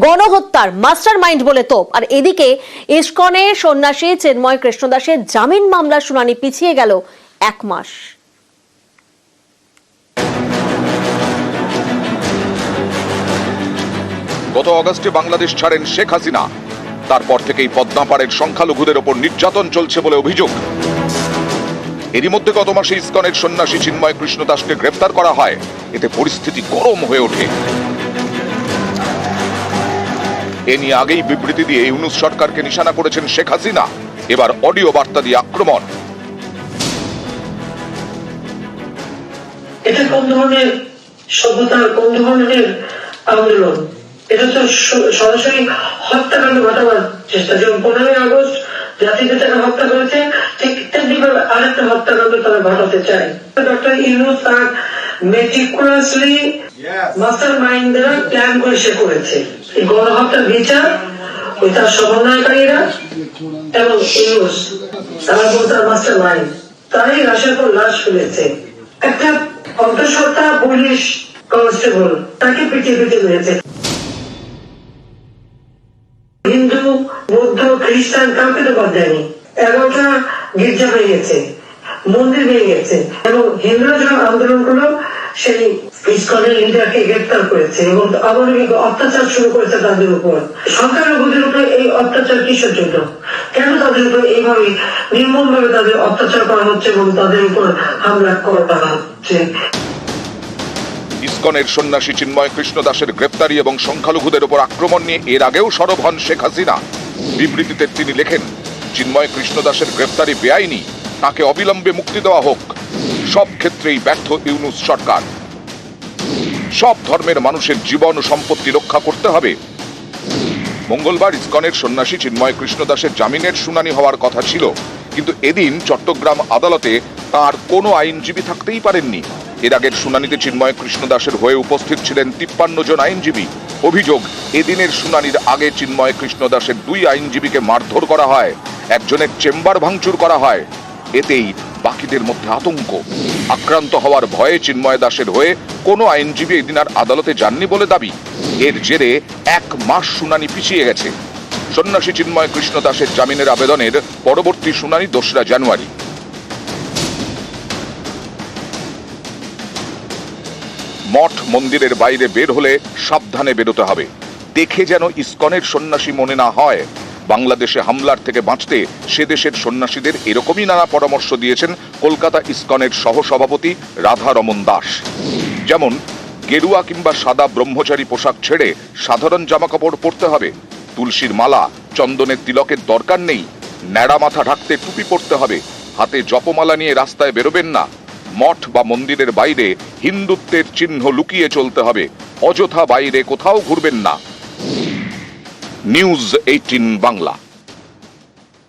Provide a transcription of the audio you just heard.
গণহত্যার master mind বলে তোপ। আর এদিকে ইসকনের সন্ন্যাসী চিন্ময় কৃষ্ণদাসের জামিন মামলার শুনানি পিছিয়ে গেল 1 মাস। গত অগস্টে বাংলাদেশ ছাড়েন শেখ হাসিনা। তারপর থেকেই পদ্মাপাড়ের সংখ্যালঘুদের ওপর নির্যাতন চলছে বলে অভিযোগ। এরই মধ্যে গত মাসে ইসকনের সন্ন্যাসী চিন্ময় কৃষ্ণদাসকে গ্রেফতার করা হয়। এতে পরিস্থিতি গরম হয়ে ওঠে। এ নিয়ে আগেই বিবৃতি দিয়ে ইউনূস সরকারকে নিশানা করেছেন শেখ হাসিনা। এবার অডিও বার্তা দিয়ে আক্রমণ। এটা কোন ধরনের সভ্যতা, কোন ধরনের আন্দোলন? এটা তো সরাসরি হত্যাকাণ্ড ঘটাবার চেষ্টা। যেমন 15ই আগস্ট জাতির পিতাকে হত্যা করেছে, ঠিক তেমনিভাবে আরেকটা হত্যাকাণ্ড তারা ঘটাতে চায়। ডক্টর ইউনূস তার মেটিকুলাসলি মাস্টার মাইন্ড দ্বারা প্ল্যান করে সে করেছে। এই গণহত্যার বিচার ওই তার সমন্বয়কারীরা এবং ইউনূস তারা তার মাস্টার মাইন্ড, তারাই লাশের পর লাশ ফেলেছে। একটা অন্তঃসত্ত্বা পুলিশ কনস্টেবল তাকে পিটিয়ে পিটিয়ে মেরেছে। হিন্দু, বৌদ্ধ, খ্রিস্টান কাউকে তো বাদ দেয়নি। 11টা গির্জা ভেঙে গেছে, মন্দির ভেঙে গেছে, এবং হিন্দুরা যখন আন্দোলন করলো সেই ইসকনের লিডারকে গ্রেফতার করেছে এবং অমানবিক অত্যাচার শুরু করেছে তাদের উপর। সংখ্যালঘুদের উপরে এই অত্যাচার কিসের জন্য? কেন তাদের উপর এইভাবে নির্মম ভাবে তাদের অত্যাচার করা হচ্ছে এবং তাদের উপর হামলা করা হচ্ছে? ইসকনের সন্ন্যাসী চিন্ময় কৃষ্ণদাসের গ্রেফতারি এবং সংখ্যালঘুদের উপর আক্রমণ নিয়ে এর আগেও সরব হন শেখ হাসিনা। বিবৃতিতে তিনি লেখেন, চিন্ময় কৃষ্ণদাসের গ্রেফতারি বেআইনি, তাকে অবিলম্বে মুক্তি দেওয়া হোক। সব ক্ষেত্রেই ব্যর্থ ইউনূস সরকার। সব ধর্মের মানুষের জীবন ও সম্পত্তি রক্ষা করতে হবে। মঙ্গলবার ইসকনের সন্ন্যাসী চিন্ময় কৃষ্ণদাসের জামিনের শুনানি হওয়ার কথা ছিল, কিন্তু এদিন চট্টগ্রাম আদালতে তার কোনো আইনজীবী থাকতেই পারেননি। এর আগের শুনানিতে চিন্ময় কৃষ্ণদাসের হয়ে উপস্থিত ছিলেন 53 জন আইনজীবী। অভিযোগ, এদিনের শুনানির আগে চিন্ময় কৃষ্ণদাসের 2 আইনজীবীকে মারধর করা হয়, একজনের চেম্বার ভাঙচুর করা হয়। এতেই বাকিদের মধ্যে আতঙ্ক। আক্রান্ত হওয়ার ভয়ে চিন্ময় দাসের হয়ে কোনো আইনজীবী এদিন আর আদালতে যাননি বলে দাবি। এর জেরে 1 মাস শুনানি পিছিয়ে গেছে। সন্ন্যাসী চিন্ময় কৃষ্ণদাসের জামিনের আবেদনের পরবর্তী শুনানি 2রা জানুয়ারি। মঠ মন্দিরের বাইরে বের হলে সাবধানে বেরোতে হবে, দেখে যেন ইসকনের সন্ন্যাসী মনে না হয়। বাংলাদেশে হামলার থেকে বাঁচতে সে দেশের সন্ন্যাসীদের এরকমই নানা পরামর্শ দিয়েছেন কলকাতা ইসকনের সহসভাপতি রাধা রমন দাস। যেমন, গেরুয়া কিংবা সাদা ব্রহ্মচারী পোশাক ছেড়ে সাধারণ জামাকাপড় পরতে হবে, তুলসীর মালা, চন্দনের তিলকের দরকার নেই, ন্যাড়া মাথা ঢাকতে টুপি পরতে হবে, হাতে জপমালা নিয়ে রাস্তায় বেরোবেন না, মঠ বা মন্দিরের বাইরে হিন্দুত্বের চিহ্ন লুকিয়ে চলতে হবে, অযথা বাইরে কোথাও ঘুরবেন না। নিউজ 18 বাংলা।